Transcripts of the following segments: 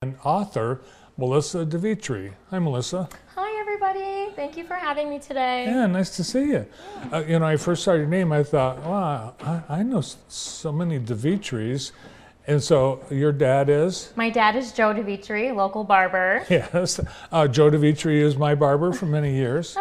and author Melissa DiVietri. Hi, Melissa. Hi, everybody. Thank you for having me today. Yeah, nice to see you. Yeah. I first saw your name, I thought, wow, I know so many DiVietris. And so your dad is? My dad is Joe DiVietri, local barber. Yes. Joe DiVietri is my barber for many years.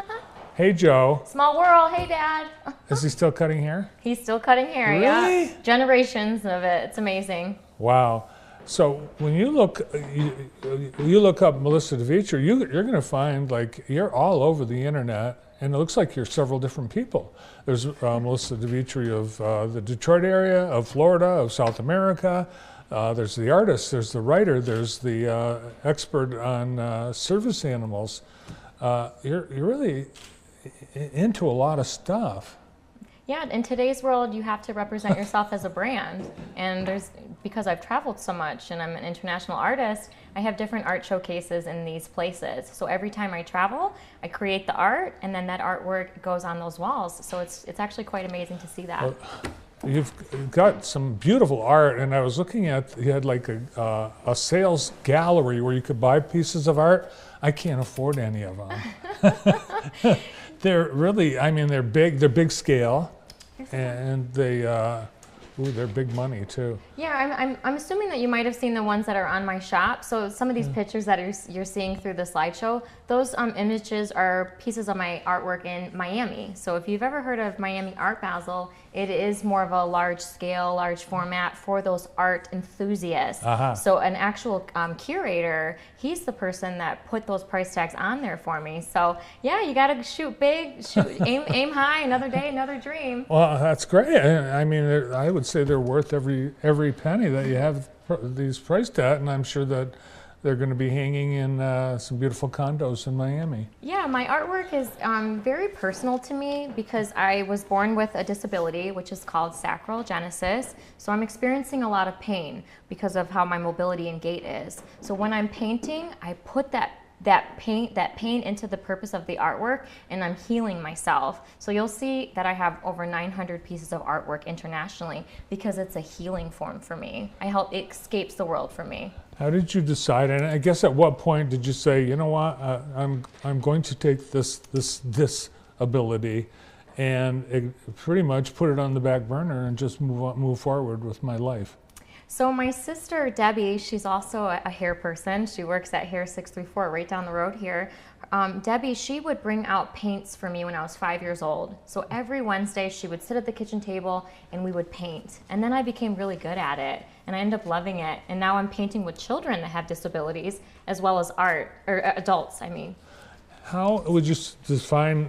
Hey, Joe. Small world. Hey, Dad. Is he still cutting hair? He's still cutting hair, Really? yeah. Generations of it. It's amazing. Wow. So when you look up Melissa DiVietri, you're going to find like you're all over the internet, and it looks like you're several different people. There's Melissa DiVietri of the Detroit area, of Florida, of South America. There's the artist, there's the writer, there's the expert on service animals. You're really into a lot of stuff. Yeah, in today's world, you have to represent yourself as a brand. And because I've traveled so much and I'm an international artist, I have different art showcases in these places. So every time I travel, I create the art, and then that artwork goes on those walls. So it's actually quite amazing to see that. Well, you've got some beautiful art, and I was looking at, you had like a sales gallery where you could buy pieces of art. I can't afford any of them. They're really, I mean, they're big scale. And they're big money too. Yeah, I'm assuming that you might have seen the ones that are on my shop. So some of these pictures that you're seeing through the slideshow, those images are pieces of my artwork in Miami. So if you've ever heard of Miami Art Basel, it is more of a large scale, large format for those art enthusiasts. So an actual curator, he's the person that put those price tags on there for me. So yeah, you got to shoot big, aim high. Another day, another dream. Well, that's great. I mean, I would say they're worth every penny that you have these priced at, and I'm sure that they're going to be hanging in some beautiful condos in Miami. Yeah, my artwork is very personal to me because I was born with a disability, which is called sacral genesis. So I'm experiencing a lot of pain because of how my mobility and gait is. So when I'm painting, I put that pain into the purpose of the artwork, and I'm healing myself. So you'll see that I have over 900 pieces of artwork internationally because it's a healing form for me. It escapes the world for me. How did you decide? And I guess at what point did you say, you know what, I'm going to take this ability and pretty much put it on the back burner and just move forward with my life? So my sister, Debbie, she's also a hair person. She works at Hair 634 right down the road here. Debbie, she would bring out paints for me when I was 5 years old. So every Wednesday she would sit at the kitchen table and we would paint. And then I became really good at it and I ended up loving it. And now I'm painting with children that have disabilities as well as adults, I mean. How would you define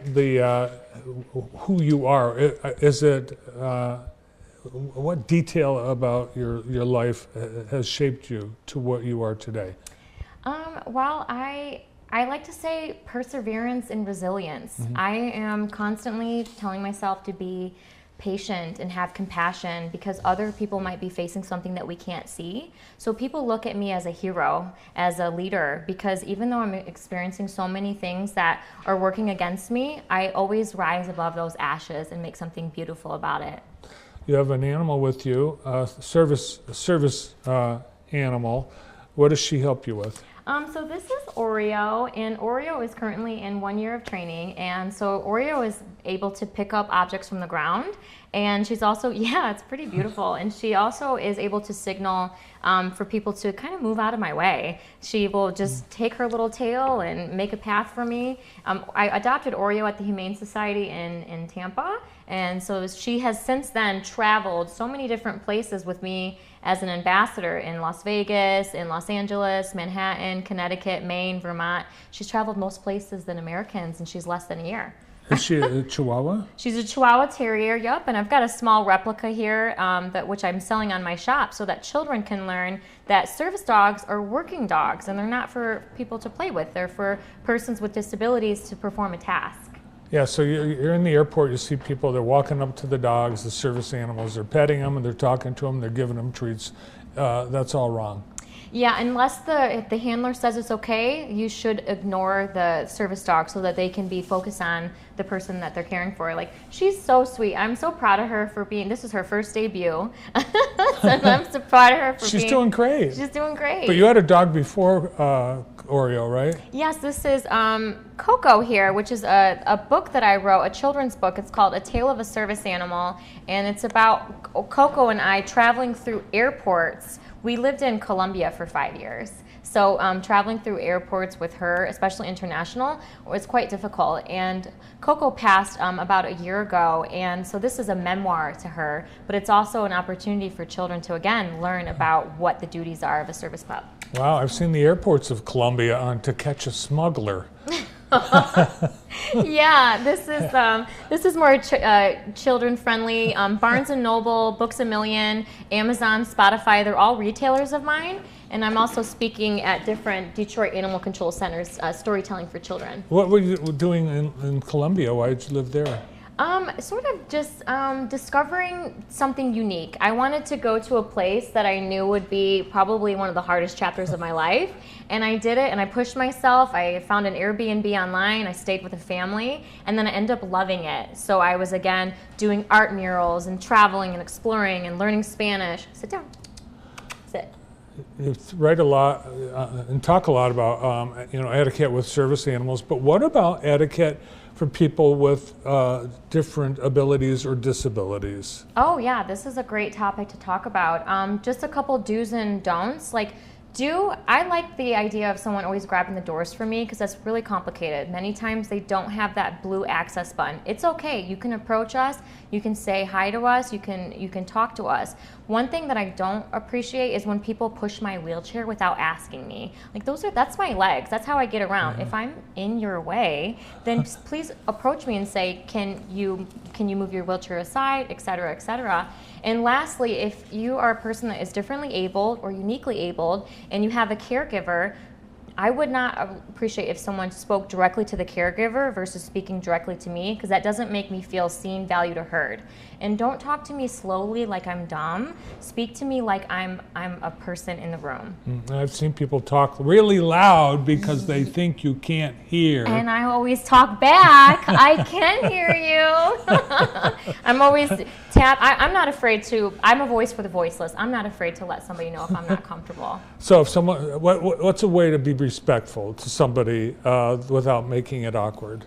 who you are? Is it... what detail about your life has shaped you to what you are today? Well, I like to say perseverance and resilience. I am constantly telling myself to be patient and have compassion because other people might be facing something that we can't see. So people look at me as a hero, as a leader, because even though I'm experiencing so many things that are working against me, I always rise above those ashes and make something beautiful about it. You have an animal with you, a service animal. What does she help you with? So this is Oreo, and Oreo is currently in 1 year of training, and so Oreo is able to pick up objects from the ground, and she's also, yeah, it's pretty beautiful, and she also is able to signal for people to kind of move out of my way. She will just take her little tail and make a path for me. I adopted Oreo at the Humane Society in Tampa, and so she has since then traveled so many different places with me as an ambassador in Las Vegas, in Los Angeles, Manhattan, Connecticut, Maine, Vermont. She's traveled most places than Americans, and she's less than a year. Is she a Chihuahua? She's a Chihuahua Terrier, yep, and I've got a small replica here which I'm selling on my shop so that children can learn that service dogs are working dogs, and they're not for people to play with. They're for persons with disabilities to perform a task. Yeah, so you're in the airport, you see people, they're walking up to the dogs, the service animals, they're petting them and they're talking to them, they're giving them treats. That's all wrong. Yeah, unless if the handler says it's okay, you should ignore the service dog so that they can be focused on the person that they're caring for. Like, she's so sweet. I'm so proud of her for being, this is her first debut. So I'm so proud of her for She's doing great. She's doing great. But you had a dog before Oreo, right? Yes, this is Coco here, which is a book that I wrote, a children's book. It's called A Tale of a Service Animal, and it's about Coco and I traveling through airports. We lived in Colombia for 5 years. So traveling through airports with her, especially international, was quite difficult. And Coco passed about a year ago, and so this is a memoir to her, but it's also an opportunity for children to, again, learn about what the duties are of a service pup. Wow, I've seen the airports of Colombia on To Catch a Smuggler. Yeah, this is more children friendly. Barnes and Noble, Books a Million, Amazon, Spotify, they're all retailers of mine. And I'm also speaking at different Detroit Animal Control Centers, storytelling for children. What were you doing in Colombia? Why did you live there? Sort of just discovering something unique. I wanted to go to a place that I knew would be probably one of the hardest chapters of my life. And I did it, and I pushed myself. I found an Airbnb online. I stayed with a family, and then I ended up loving it. So I was, again, doing art murals and traveling and exploring and learning Spanish. Sit down. Sit. You write a lot and talk a lot about etiquette with service animals, but what about etiquette for people with different abilities or disabilities? Oh yeah, this is a great topic to talk about. Just a couple do's and don'ts. I like the idea of someone always grabbing the doors for me because that's really complicated. Many times they don't have that blue access button. It's okay. You can approach us. You can say hi to us. You can talk to us. One thing that I don't appreciate is when people push my wheelchair without asking me. That's my legs. That's how I get around. Mm-hmm. If I'm in your way, then please approach me and say, can you move your wheelchair aside, et cetera, et cetera. And lastly, if you are a person that is differently abled or uniquely abled and you have a caregiver, I would not appreciate if someone spoke directly to the caregiver versus speaking directly to me, because that doesn't make me feel seen, valued, or heard. And don't talk to me slowly like I'm dumb. Speak to me like I'm a person in the room. I've seen people talk really loud because they think you can't hear. And I always talk back. I can hear you. I'm always I'm not afraid to. I'm a voice for the voiceless. I'm not afraid to let somebody know if I'm not comfortable. So if someone, what's a way to be respectful to somebody without making it awkward?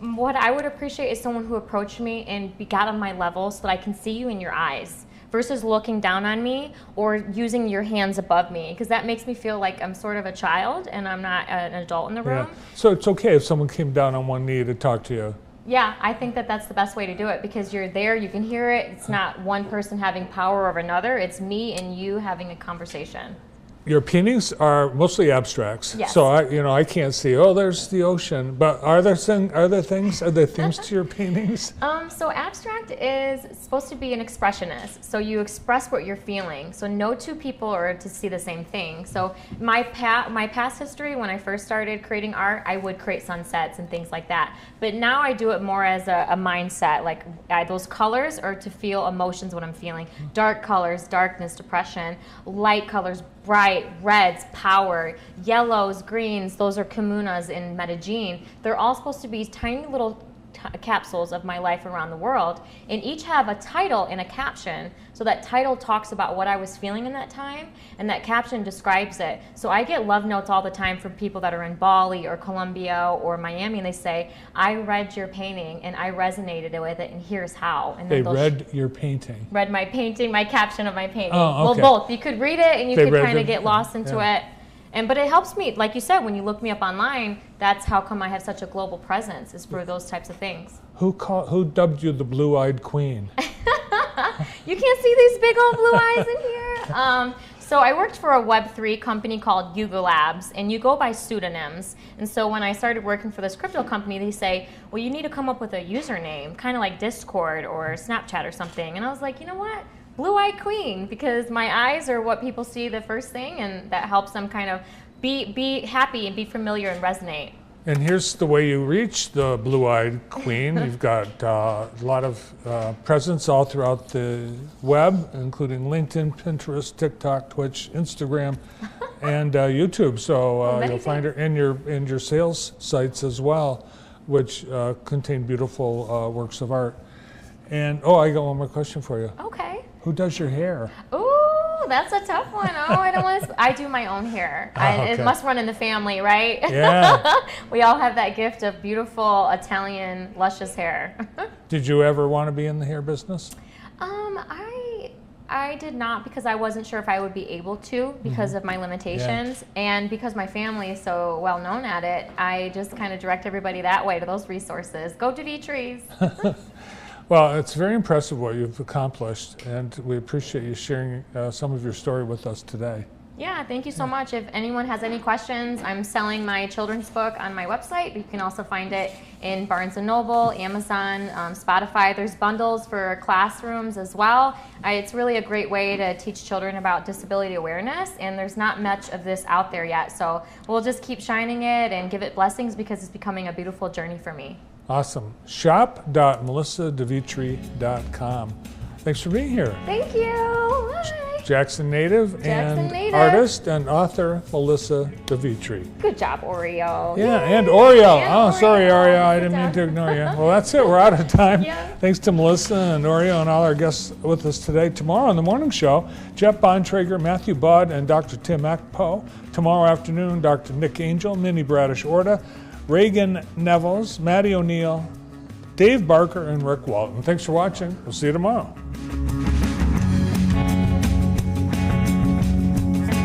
What I would appreciate is someone who approached me and got on my level so that I can see you in your eyes versus looking down on me or using your hands above me, because that makes me feel like I'm sort of a child and I'm not an adult in the room. Yeah. So it's okay if someone came down on one knee to talk to you? Yeah, I think that that's the best way to do it because you're there, you can hear it. It's not one person having power over another. It's me and you having a conversation. Your paintings are mostly abstracts, yes. So I can't see. Oh, there's the ocean. But are there themes to your paintings? So abstract is supposed to be an expressionist. So you express what you're feeling. So no two people are to see the same thing. So my past history, when I first started creating art, I would create sunsets and things like that. But now I do it more as a mindset. Like those colors are to feel emotions, what I'm feeling. Dark colors, darkness, depression. Light colors, bright, reds, power, yellows, greens, those are comunas in Medellin. They're all supposed to be tiny little capsules of my life around the world, and each have a title and a caption. So that title talks about what I was feeling in that time, and that caption describes it. So I get love notes all the time from people that are in Bali or Colombia or Miami, and they say, I read your painting and I resonated with it, and here's how. And they read your painting? Read my painting, my caption of my painting. Oh, okay. Well, both. You could read it and you could kind of get lost into yeah. it. But it helps me, like you said, when you look me up online, that's how come I have such a global presence, is for those types of things. Who dubbed you the blue-eyed queen? You can't see these big old blue eyes in here. So I worked for a Web3 company called Yuga Labs, and you go by pseudonyms. And so when I started working for this crypto company, they say, well, you need to come up with a username, kind of like Discord or Snapchat or something. And I was like, you know what? Blue-eyed queen, because my eyes are what people see the first thing, and that helps them kind of be happy and be familiar and resonate. And here's the way you reach the blue-eyed queen. You've got a lot of presence all throughout the web, including LinkedIn, Pinterest, TikTok, Twitch, Instagram, and YouTube. So you'll find her in your sales sites as well. which contain beautiful works of art. And, oh, I got one more question for you. Okay. Who does your hair? Ooh, that's a tough one. Oh, I don't want to. I do my own hair. Okay. It must run in the family, right? Yeah. We all have that gift of beautiful Italian, luscious hair. Did you ever want to be in the hair business? I did not, because I wasn't sure if I would be able to because of my limitations, and because my family is so well known at it. I just kind of direct everybody that way to those resources. Go DiVietris. Well, it's very impressive what you've accomplished, and we appreciate you sharing some of your story with us today. Yeah, thank you so much. If anyone has any questions, I'm selling my children's book on my website. You can also find it in Barnes & Noble, Amazon, Spotify. There's bundles for classrooms as well. It's really a great way to teach children about disability awareness, and there's not much of this out there yet. So we'll just keep shining it and give it blessings, because it's becoming a beautiful journey for me. Awesome. Shop.melissadivietri.com. Thanks for being here. Thank you. Bye. Jackson native and artist and author Melissa DiVietri. Good job, Oreo. Yeah, Yay. and Oreo. And Oh, sorry, Oreo. I Good didn't mean job. to ignore you. Well, that's it. We're out of time. Yeah. Thanks to Melissa and Oreo and all our guests with us today. Tomorrow on the morning show, Jeff Bontrager, Matthew Budd, and Dr. Tim Akpo. Tomorrow afternoon, Dr. Nick Angel, Minnie Bradish-Orta, Reagan Nevels, Maddie O'Neill, Dave Barker, and Rick Walton. Thanks for watching. We'll see you tomorrow.